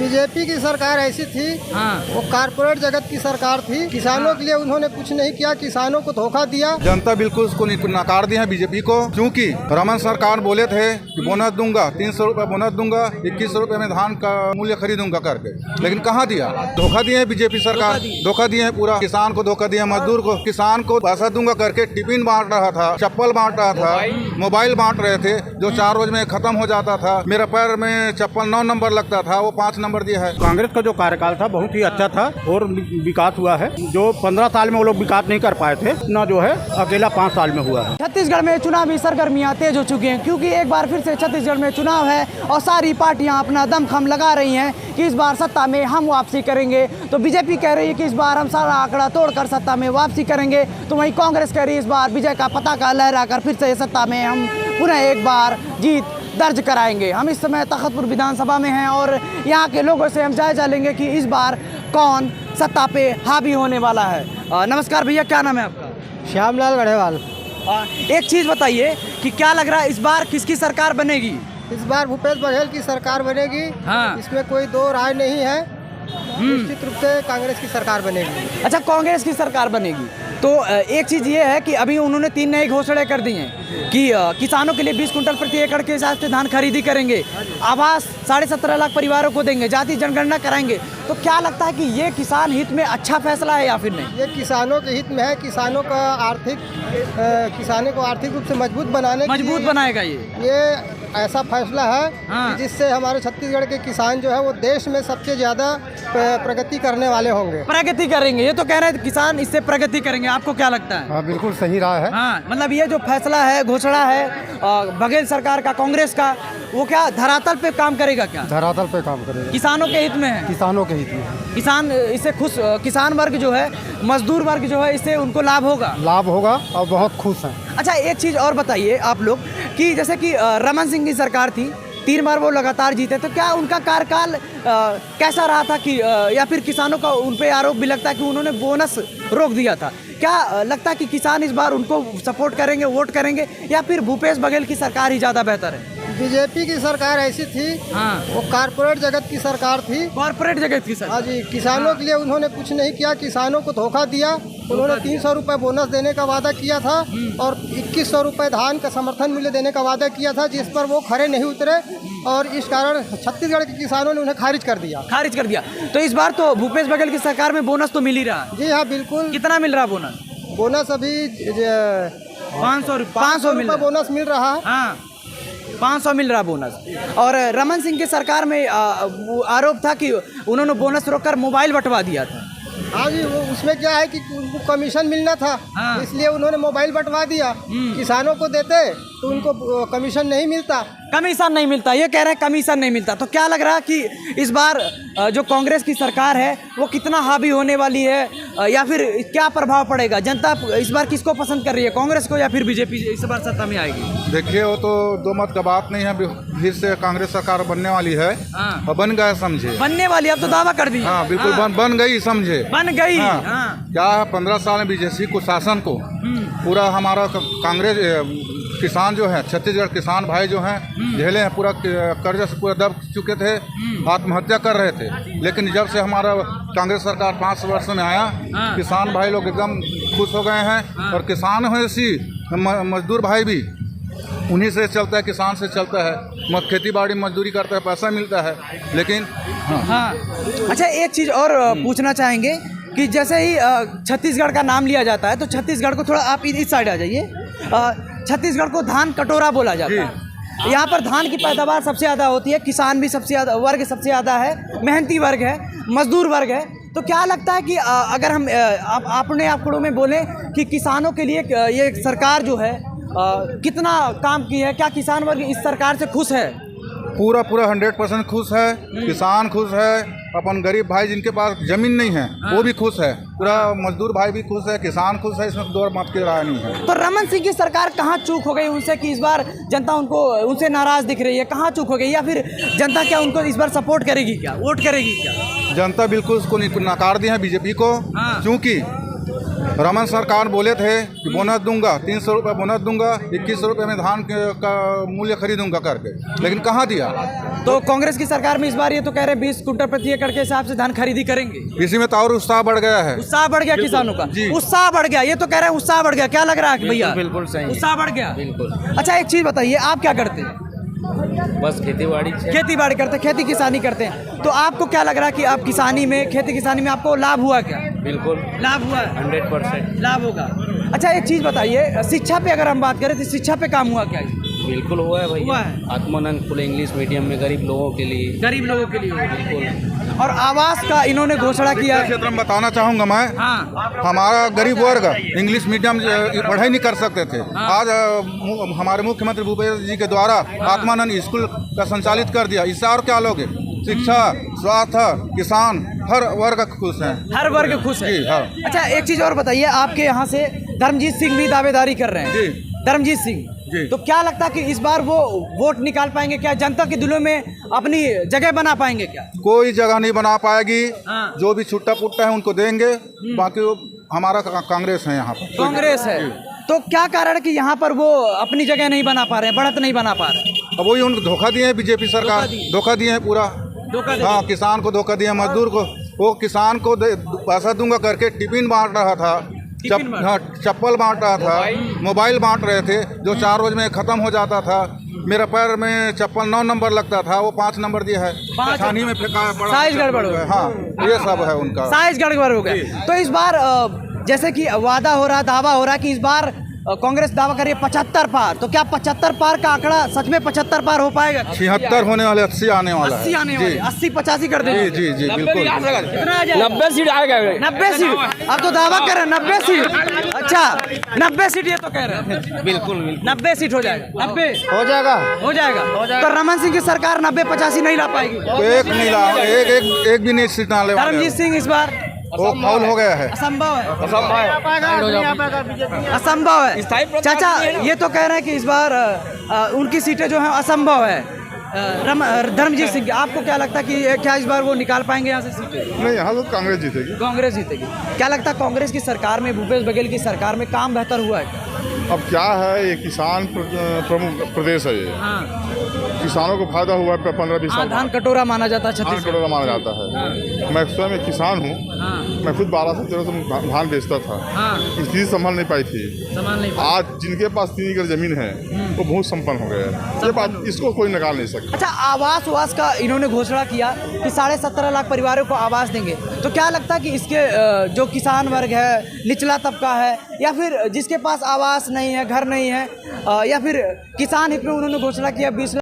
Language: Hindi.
बीजेपी की सरकार ऐसी थी, वो कारपोरेट जगत की सरकार थी। किसानों के लिए उन्होंने कुछ नहीं किया, किसानों को धोखा दिया। जनता बिल्कुल उसको नकार दी है बीजेपी को, क्योंकि रमन सरकार बोले थे कि बोनस दूंगा, 300 रुपए बोनस दूंगा, 2100 रुपए में धान का मूल्य खरीदूंगा करके, लेकिन कहाँ दिया? धोखा दिए है बीजेपी सरकार, धोखा दिए है पूरा। किसान को धोखा दिया, मजदूर को, किसान को पैसा दूंगा करके टिफिन बांट रहा था, चप्पल बांट रहा था, मोबाइल बांट रहे थे, जो 4 रोज में खत्म हो जाता था। मेरा पैर में चप्पल 9 नंबर लगता था, वो 5 नंबर दिया है। कांग्रेस का जो कार्यकाल था बहुत ही अच्छा था और विकास हुआ है। जो 15 साल में वो लोग विकास नहीं कर पाए थे, ना जो है अकेला 5 साल में हुआ है। छत्तीसगढ़ में चुनावी सरगर्मियां तेज हो चुकी हैं, क्योंकि एक बार फिर से छत्तीसगढ़ में चुनाव है और सारी पार्टियां अपना दमखम लगा रही हैं कि इस बार सत्ता में हम वापसी करेंगे। तो बीजेपी कह रही है कि इस बार हम सारा आंकड़ा तोड़कर सत्ता में वापसी करेंगे, तो वहीं कांग्रेस कह रही है इस बार विजय का पताका लहराकर फिर से सत्ता में हम पुनः एक बार जीत दर्ज कराएंगे। हम इस समय तखतपुर विधानसभा में हैं और यहाँ के लोगों से हम जायजा लेंगे कि इस बार कौन सत्ता पे हावी होने वाला है। नमस्कार भैया, क्या नाम है आपका? श्यामलाल गढ़ेवाल। एक चीज़ बताइए कि क्या लग रहा है इस बार किसकी सरकार बनेगी? इस बार भूपेश बघेल की सरकार बनेगी। हाँ। इसमें कोई दो राय नहीं है। निश्चित रूप से कांग्रेस की सरकार बनेगी। अच्छा, कांग्रेस की सरकार बनेगी। तो एक चीज़ ये है कि अभी उन्होंने 3 नई घोषणाएं कर दी हैं कि किसानों के लिए 20 कुंटल प्रति एकड़ के हिसाब से धान खरीदी करेंगे, आवास 17.5 लाख परिवारों को देंगे, जाति जनगणना कराएंगे। तो क्या लगता है कि ये किसान हित में अच्छा फैसला है या फिर नहीं? ये किसानों के हित में है। किसानों को आर्थिक रूप से मजबूत बनाएगा ये ऐसा फैसला है। हाँ। कि जिससे हमारे छत्तीसगढ़ के किसान जो है वो देश में सबसे ज्यादा प्रगति करने वाले होंगे। प्रगति करेंगे, ये तो कह रहे हैं किसान इससे प्रगति करेंगे। आपको क्या लगता है? हाँ, बिल्कुल सही रहा है। हाँ, मतलब ये जो फैसला है, घोषणा है बघेल सरकार का, कांग्रेस का, वो क्या धरातल पे काम करेगा? क्या धरातल पे काम करेगा? किसानों के हित में है। किसानों के हित में है। किसान इससे खुश, किसान वर्ग जो है, मजदूर वर्ग जो है, इससे उनको लाभ होगा और बहुत खुश हैं। अच्छा, एक चीज़ और बताइए आप लोग कि जैसे कि रमन सिंह की सरकार थी, 3 बार वो लगातार जीते, तो क्या उनका कार्यकाल कैसा रहा था कि या फिर किसानों का उन पे आरोप भी लगता है कि उन्होंने बोनस रोक दिया था? क्या लगता है कि किसान इस बार उनको सपोर्ट करेंगे, वोट करेंगे, या फिर भूपेश बघेल की सरकार ही ज़्यादा बेहतर है? बीजेपी की सरकार ऐसी थी, वो कारपोरेट जगत की सरकार थी। कॉर्पोरेट जगत की सरकार। हाँ जी, किसानों के लिए उन्होंने कुछ नहीं किया, किसानों को धोखा दिया। उन्होंने 300 रुपये बोनस देने का वादा किया था और 2100 रुपये धान का समर्थन मूल्य देने का वादा किया था, जिस पर वो खरे नहीं उतरे और इस कारण छत्तीसगढ़ के किसानों ने उन्हें खारिज कर दिया। तो इस बार तो भूपेश बघेल की सरकार में बोनस तो मिल ही रहा है। जी हाँ, बिल्कुल। कितना मिल रहा बोनस? बोनस अभी 500 रुपये बोनस मिल रहा है। हाँ, 500 मिल रहा बोनस। और रमन सिंह की सरकार में आरोप था कि उन्होंने बोनस रोककर मोबाइल बंटवा दिया था। हाँ जी, वो उसमें क्या है कि उनको कमीशन मिलना था। हाँ। इसलिए उन्होंने मोबाइल बंटवा दिया। किसानों को देते तो उनको कमीशन नहीं मिलता। कमीशन नहीं मिलता, ये कह रहे हैं कमीशन नहीं मिलता। तो क्या लग रहा है कि इस बार जो कांग्रेस की सरकार है वो कितना हावी होने वाली है, या फिर क्या प्रभाव पड़ेगा? जनता इस बार किसको पसंद कर रही है, कांग्रेस को या फिर बीजेपी इस बार सत्ता में आएगी? देखिए, वो तो दो मत का बात नहीं है। फिर से कांग्रेस सरकार बनने वाली है। हाँ। और बन गए समझे। बनने वाली, अब तो दावा कर दी। हाँ, बिल्कुल। बन गई समझे। बन गई। हाँ। हाँ। क्या है, 15 साल में बीजेपी को शासन को पूरा हमारा कांग्रेस किसान जो है, छत्तीसगढ़ किसान भाई जो हैं, झेले हैं, पूरा कर्ज से पूरा दब चुके थे, आत्महत्या कर रहे थे। लेकिन जब से हमारा कांग्रेस सरकार 5 वर्ष में आया, किसान भाई लोग एकदम खुश हो गए हैं। और किसान हो ऐसी मजदूर भाई भी उन्हीं से चलता है, किसान से चलता है। खेती बाड़ी मजदूरी करता है, पैसा मिलता है। लेकिन हाँ। अच्छा, एक चीज़ और पूछना चाहेंगे कि जैसे ही छत्तीसगढ़ का नाम लिया जाता है तो छत्तीसगढ़ को, थोड़ा आप इस साइड आ जाइए, छत्तीसगढ़ को धान कटोरा बोला जाता है। यहाँ पर धान की पैदावार सबसे ज़्यादा होती है, किसान भी सबसे ज़्यादा, वर्ग सबसे ज़्यादा है, मेहनती वर्ग है, मजदूर वर्ग है। तो क्या लगता है कि अगर हम अपने आंकड़ों में बोलें कि किसानों के लिए ये सरकार जो है कितना काम की है, क्या किसान वर्ग इस सरकार से खुश है? पूरा 100% खुश है। किसान खुश है, अपन गरीब भाई जिनके पास जमीन नहीं है वो भी खुश है, पूरा मजदूर भाई भी खुश है, किसान खुश है। इसमें दो मत की राय नहीं है। तो रमन सिंह की सरकार कहाँ चूक हो गई उनसे कि इस बार जनता उनसे नाराज दिख रही है? कहाँ चूक हो गई, या फिर जनता क्या उनको इस बार सपोर्ट करेगी, क्या वोट करेगी क्या? जनता बिल्कुल उसको नकार दी है बीजेपी को, हाँ। क्योंकि रमन सरकार बोले थे कि बोनस दूंगा, 300 रुपये बोनस दूंगा, 21 रुपये में धान का मूल्य खरीदूंगा करके, लेकिन कहाँ दिया। तो कांग्रेस की सरकार में इस बार ये तो कह रहे 20 कुंटल प्रति एकड़ के हिसाब से धान खरीदी करेंगे। इसी में तो और उत्साह बढ़ गया है। उत्साह बढ़ गया किसानों का, उत्साह बढ़ गया, ये तो कह रहे हैं उत्साह बढ़ गया। क्या लग रहा है भैया? बिल्कुल सही, उत्साह बढ़ गया। बिल्कुल। अच्छा एक चीज बताइए, आप क्या करते हैं? बस खेती बाड़ी करते, खेती किसानी करते हैं। तो आपको क्या लग रहा है कि आप किसानी में, खेती किसानी में आपको लाभ हुआ क्या? बिल्कुल लाभ हुआ है, 100% लाभ होगा। अच्छा एक चीज बताइए, शिक्षा पे अगर हम बात करें तो शिक्षा पे काम हुआ क्या? बिल्कुल हुआ है हुआ भैया। है। आत्मानंद फुल इंग्लिश मीडियम में गरीब लोगों के लिए, गरीब लोगों के लिए। बिल्कुल। और आवास का इन्होंने घोषणा किया है। क्षेत्र में बताना चाहूँगा मैं, हाँ हमारा गरीब वर्ग इंग्लिश मीडियम पढ़ाई नहीं कर सकते थे। आज हमारे मुख्यमंत्री भूपेश जी के द्वारा आत्मानंद स्कूल का संचालित कर दिया। इससे और क्या लोगे? शिक्षा, स्वास्थ्य, किसान, हर वर्ग खुश हैं। हर वर्ग खुश है। जी, हाँ। अच्छा एक चीज और बताइए, आपके यहाँ से धर्मजीत सिंह भी दावेदारी कर रहे हैं। जी। धर्मजीत सिंह जी। तो क्या लगता है कि इस बार वो वोट निकाल पाएंगे क्या? जनता के दिलों में अपनी जगह बना पाएंगे क्या? कोई जगह नहीं बना पाएगी। हाँ। जो भी छुट्टा पुट्टा है उनको देंगे, बाकी हमारा कांग्रेस है यहाँ पर। कांग्रेस है। तो क्या कारण है कि यहाँ पर वो अपनी जगह नहीं बना पा रहे हैं, बढ़त नहीं बना पा रहे हैं? अब वही उनको धोखा दिए हैं बीजेपी सरकार, धोखा दिए हैं पूरा। हाँ, किसान को धोखा दिया, मजदूर को। वो किसान को पैसा दूंगा करके टिफिन बांट रहा था, चप्पल बांट रहा था, मोबाइल बांट रहे थे, जो 4 रोज में खत्म हो जाता था। मेरा पैर में चप्पल 9 नंबर लगता था, वो 5 नंबर दिया है, छानी में फेंका है, बड़ा साइज गड़बड़ हो गया। हाँ, ये सब है उनका, साइज गड़बड़ हो गया। तो इस बार जैसे कि वादा हो रहा, दावा हो रहा कि इस बार कांग्रेस दावा कर रही है 75 पार। तो क्या 75 पार का आंकड़ा सच में 75 पार हो पाएगा? 76 होने वाले, 80 आने वाला है। 80 आने वाले, 80-85 कर देंगे। जी जी जी, बिल्कुल। कितना आ जाएगा? 90 सीट आएगा। 90 सीट। अब तो दावा कर रहे हैं 90 सीट। अच्छा 90 सीट ये तो कह रहे हैं। बिल्कुल 90 सीट हो जाएगा। 90 हो जाएगा। हो जाएगा। तो रमन सिंह की सरकार 90-85 नहीं ला पाएगी। तो एक नहीं ला, एक भी नहीं सीट ना ले। धर्मजीत सिंह इस बार वो फाउल हो गया है। असंभव है, असंभव है। चाचा ये तो कह रहे हैं कि इस बार उनकी सीटें जो हैं असंभव है। धर्मजीत सिंह, आपको क्या लगता है कि क्या इस बार वो निकाल पाएंगे यहाँ से सीटें? नहीं, यहाँ तो कांग्रेस जीतेगी। कांग्रेस जीतेगी। क्या लगता है कांग्रेस की सरकार में, भूपेश बघेल की सरकार में काम बेहतर हुआ है? अब क्या है, ये किसान प्रमुख प्रदेश है। ये किसानों को फायदा हुआ है 15-20 साल। धान कटोरा माना जाता है धान छत्तीसगढ़। कटोरा माना जाता है। मैं स्वयं एक किसान हूँ। मैं खुद 12 से 13 से धान बेचता था। स्थिति संभाल नहीं पाई थी। आज जिनके पास 3 एकड़ जमीन है वो बहुत संपन्न हो गए हैं। ये बात इसको कोई निकाल नहीं सकता। अच्छा आवास का इन्होंने घोषणा किया कि 17.5 लाख परिवारों को आवास देंगे। तो क्या लगता है कि इसके जो किसान वर्ग है, निचला तबका है, या फिर जिसके पास आवास नहीं है, घर नहीं है, या फिर किसान हित में उन्होंने घोषणा किया 20